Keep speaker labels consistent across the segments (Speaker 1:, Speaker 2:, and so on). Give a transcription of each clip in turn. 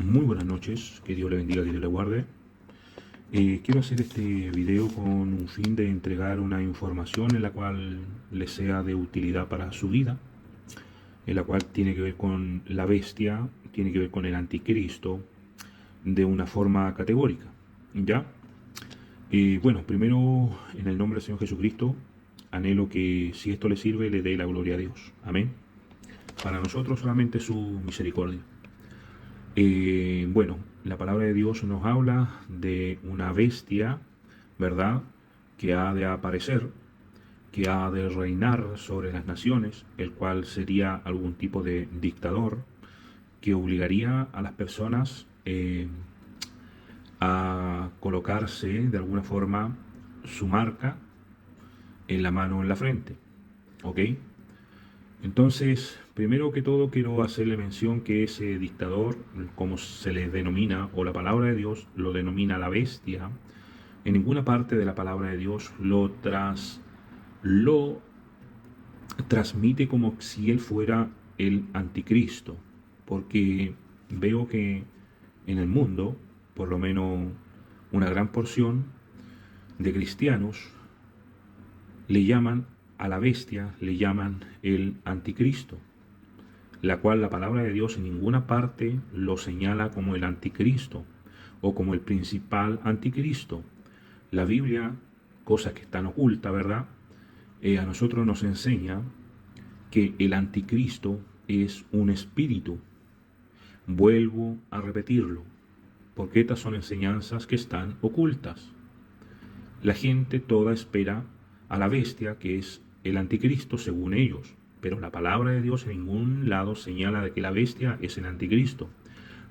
Speaker 1: Muy buenas noches, que Dios le bendiga, que Dios le guarde. Quiero hacer este video con un fin de entregar una información en la cual le sea de utilidad para su vida, en la cual tiene que ver con la bestia, tiene que ver con el anticristo, de una forma categórica. ¿Ya? Bueno, primero, en el nombre del Señor Jesucristo, anhelo que si esto le sirve, le dé la gloria a Dios. Amén. Para nosotros solamente su misericordia. Bueno, la palabra de Dios nos habla de una bestia, ¿verdad?, que ha de aparecer, que ha de reinar sobre las naciones, el cual sería algún tipo de dictador que obligaría a las personas a colocarse de alguna forma su marca en la mano o en la frente. ¿Ok? Entonces, primero que todo quiero hacerle mención que ese dictador, como se le denomina, o la palabra de Dios lo denomina la bestia, en ninguna parte de la palabra de Dios lo transmite como si él fuera el anticristo, porque veo que en el mundo, por lo menos una gran porción de cristianos, le llaman a la bestia, le llaman el anticristo, la cual la palabra de Dios en ninguna parte lo señala como el anticristo o como el principal anticristo. La Biblia, cosa que están oculta, ¿verdad?, a nosotros nos enseña que el anticristo es un espíritu. Vuelvo a repetirlo, porque estas son enseñanzas que están ocultas. La gente toda espera a la bestia, que es el anticristo según ellos, pero la palabra de Dios en ningún lado señala de que la bestia es el anticristo.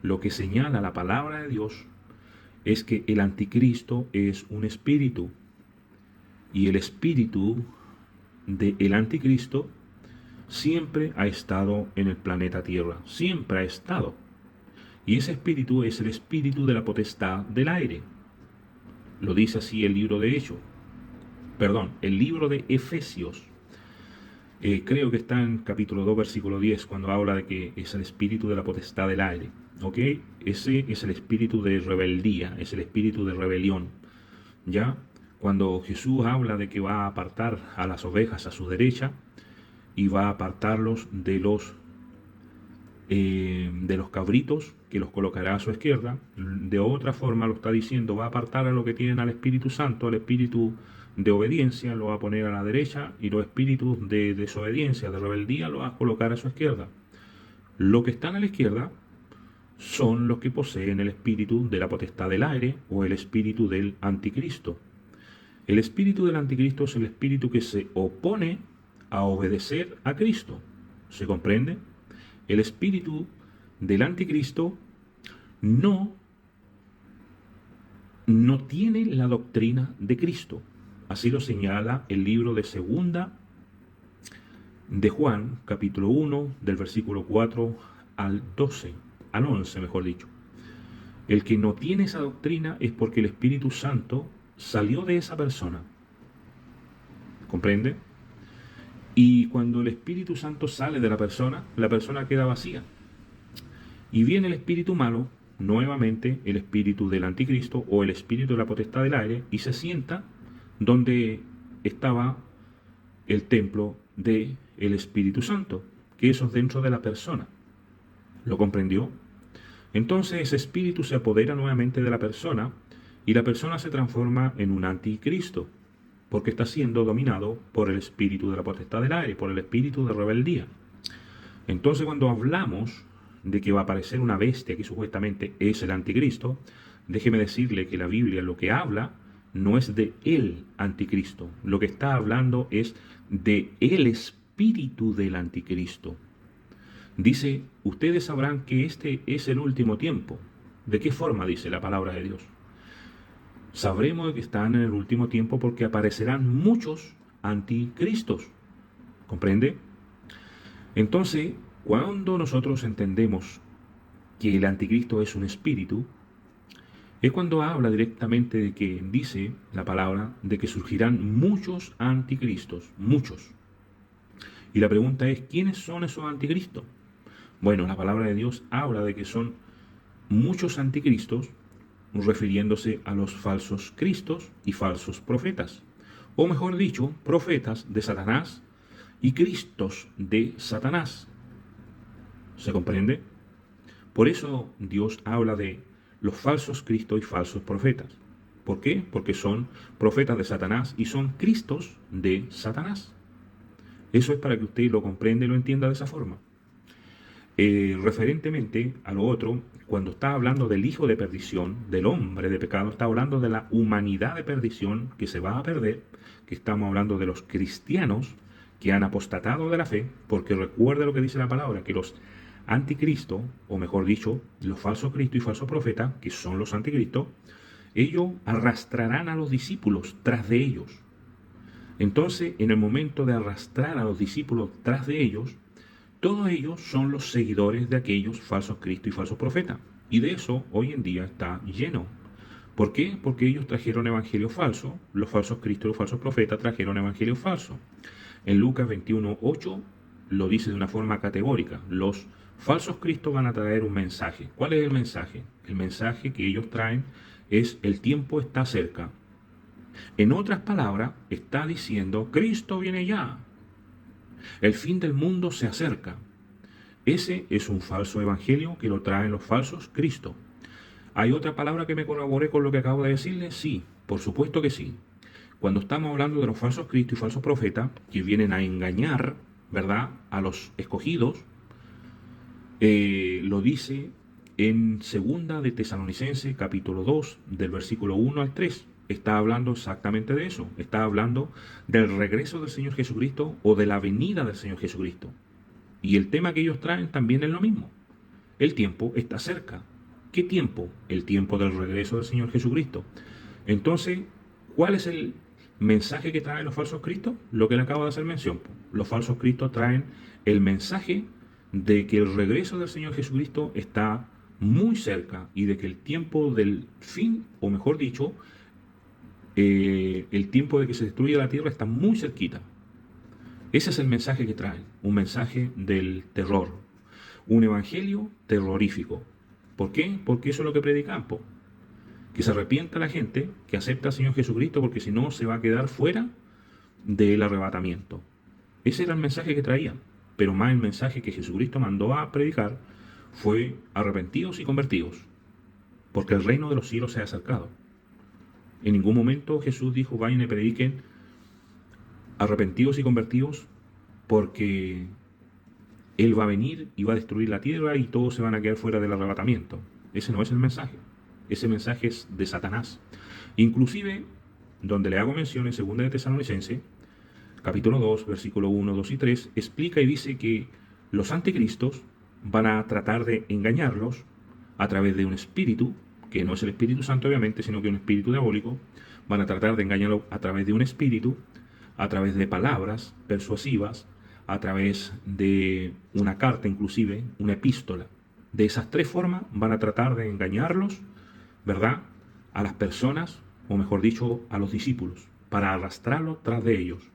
Speaker 1: Lo que señala la palabra de Dios es que el anticristo es un espíritu, y el espíritu del anticristo siempre ha estado en el planeta Tierra, siempre ha estado. Y ese espíritu es el espíritu de la potestad del aire. Lo dice así el libro de Hechos. Perdón, el libro de Efesios. Creo que está en capítulo 2, versículo 10, cuando habla de que es el espíritu de la potestad del aire. ¿Ok? Ese es el espíritu de rebeldía, es el espíritu de rebelión. ¿Ya? Cuando Jesús habla de que va a apartar a las ovejas a su derecha y va a apartarlos de los cabritos, que los colocará a su izquierda, de otra forma lo está diciendo, va a apartar a lo que tienen al Espíritu Santo, al espíritu de obediencia, lo va a poner a la derecha, y los espíritus de desobediencia, de rebeldía, lo va a colocar a su izquierda. Los que están a la izquierda son los que poseen el espíritu de la potestad del aire o el espíritu del anticristo. El espíritu del anticristo es el espíritu que se opone a obedecer a Cristo. ¿Se comprende? El espíritu del anticristo no tiene la doctrina de Cristo. Así lo señala el libro de Segunda de Juan, capítulo 1, del versículo 4 al 12, al 11, mejor dicho. El que no tiene esa doctrina es porque el Espíritu Santo salió de esa persona. ¿Comprende? Y cuando el Espíritu Santo sale de la persona queda vacía. Y viene el espíritu malo, nuevamente el espíritu del anticristo o el espíritu de la potestad del aire, y se sienta donde estaba el templo del Espíritu Santo, que eso es dentro de la persona. ¿Lo comprendió? Entonces ese espíritu se apodera nuevamente de la persona y la persona se transforma en un anticristo, porque está siendo dominado por el espíritu de la potestad del aire, por el espíritu de rebeldía. Entonces cuando hablamos de que va a aparecer una bestia que supuestamente es el anticristo, déjeme decirle que la Biblia lo que habla no es de el anticristo, lo que está hablando es de el espíritu del anticristo. Dice, ustedes sabrán que este es el último tiempo. ¿De qué forma dice la palabra de Dios? Sabremos que están en el último tiempo porque aparecerán muchos anticristos. ¿Comprende? Entonces, cuando nosotros entendemos que el anticristo es un espíritu, es cuando habla directamente de que dice la palabra de que surgirán muchos anticristos, muchos. Y la pregunta es, ¿quiénes son esos anticristos? Bueno, la palabra de Dios habla de que son muchos anticristos, refiriéndose a los falsos cristos y falsos profetas, o mejor dicho, profetas de Satanás y cristos de Satanás. ¿Se comprende? Por eso Dios habla de los falsos cristos y falsos profetas. ¿Por qué? Porque son profetas de Satanás y son cristos de Satanás. Eso es para que usted lo comprenda y lo entienda de esa forma. Referentemente a lo otro, cuando está hablando del hijo de perdición, del hombre de pecado, está hablando de la humanidad de perdición que se va a perder, que estamos hablando de los cristianos que han apostatado de la fe, porque recuerda lo que dice la palabra, que los anticristos, o mejor dicho, los falsos cristos y falsos profetas, que son los anticristos, ellos arrastrarán a los discípulos tras de ellos. Entonces, en el momento de arrastrar a los discípulos tras de ellos, todos ellos son los seguidores de aquellos falsos cristos y falsos profetas. Y de eso hoy en día está lleno. ¿Por qué? Porque ellos trajeron evangelio falso, los falsos cristos y los falsos profetas trajeron evangelio falso. En Lucas 21:8 lo dice de una forma categórica. Los falsos cristos van a traer un mensaje. ¿Cuál es el mensaje? El mensaje que ellos traen es: el tiempo está cerca. En otras palabras, está diciendo: Cristo viene ya. El fin del mundo se acerca. Ese es un falso evangelio que lo traen los falsos Cristos. ¿Hay otra palabra que me corrobore con lo que acabo de decirle? Sí, por supuesto que sí. Cuando estamos hablando de los falsos Cristos y falsos profetas que vienen a engañar, ¿verdad?, a los escogidos, lo dice en 2 de Tesalonicenses, capítulo 2, del versículo 1 al 3. Está hablando exactamente de eso. Está hablando del regreso del Señor Jesucristo o de la venida del Señor Jesucristo. Y el tema que ellos traen también es lo mismo. El tiempo está cerca. ¿Qué tiempo? El tiempo del regreso del Señor Jesucristo. Entonces, ¿cuál es el mensaje que traen los falsos cristos? Lo que le acabo de hacer mención. Los falsos cristos traen el mensaje de que el regreso del Señor Jesucristo está muy cerca y de que el tiempo del fin, o mejor dicho, el tiempo de que se destruya la tierra está muy cerquita. Ese es el mensaje que traen, un mensaje del terror, un evangelio terrorífico. ¿Por qué? Porque eso es lo que predican, que se arrepienta la gente, que acepta al Señor Jesucristo, porque si no se va a quedar fuera del arrebatamiento. Ese era el mensaje que traían, pero más el mensaje que Jesucristo mandó a predicar fue: arrepentidos y convertidos, porque el reino de los cielos se ha acercado. En ningún momento Jesús dijo: vayan y prediquen arrepentidos y convertidos, porque Él va a venir y va a destruir la tierra y todos se van a quedar fuera del arrebatamiento. Ese no es el mensaje. Ese mensaje es de Satanás. Inclusive, donde le hago mención en 2 de Tesalonicenses, capítulo 2, versículo 1, 2 y 3, explica y dice que los anticristos van a tratar de engañarlos a través de un espíritu, que no es el Espíritu Santo obviamente, sino que un espíritu diabólico. Van a tratar de engañarlo a través de un espíritu, a través de palabras persuasivas, a través de una carta, inclusive una epístola. De esas tres formas van a tratar de engañarlos, ¿verdad?, a las personas, o mejor dicho, a los discípulos, para arrastrarlos tras de ellos.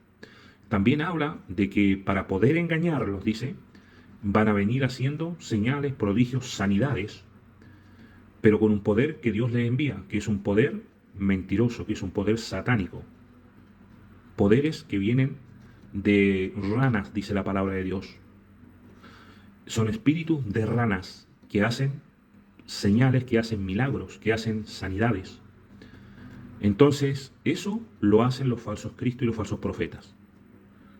Speaker 1: También habla de que para poder engañarlos, dice, van a venir haciendo señales, prodigios, sanidades, pero con un poder que Dios les envía, que es un poder mentiroso, que es un poder satánico. Poderes que vienen de ranas, dice la palabra de Dios. Son espíritus de ranas que hacen señales, que hacen milagros, que hacen sanidades. Entonces, eso lo hacen los falsos cristos y los falsos profetas.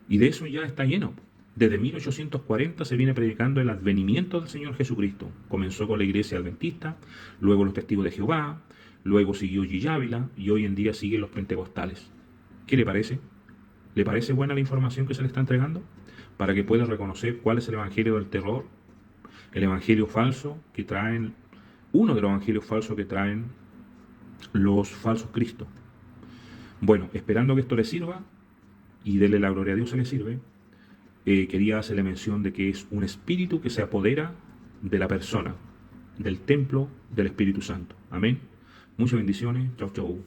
Speaker 1: Y de eso ya está lleno. Desde 1840 se viene predicando el advenimiento del Señor Jesucristo. Comenzó con la iglesia adventista, luego los testigos de Jehová, luego siguió G. Ávila y hoy en día siguen los pentecostales. ¿Qué le parece? ¿Le parece buena la información que se le está entregando? Para que pueda reconocer cuál es el evangelio del terror, el evangelio falso que traen, uno de los evangelios falsos que traen los falsos cristos. Bueno, esperando que esto le sirva y dele la gloria a Dios si le sirve, quería hacerle mención de que es un espíritu que se apodera de la persona, del templo del Espíritu Santo. Amén. Muchas bendiciones. Chau, chau.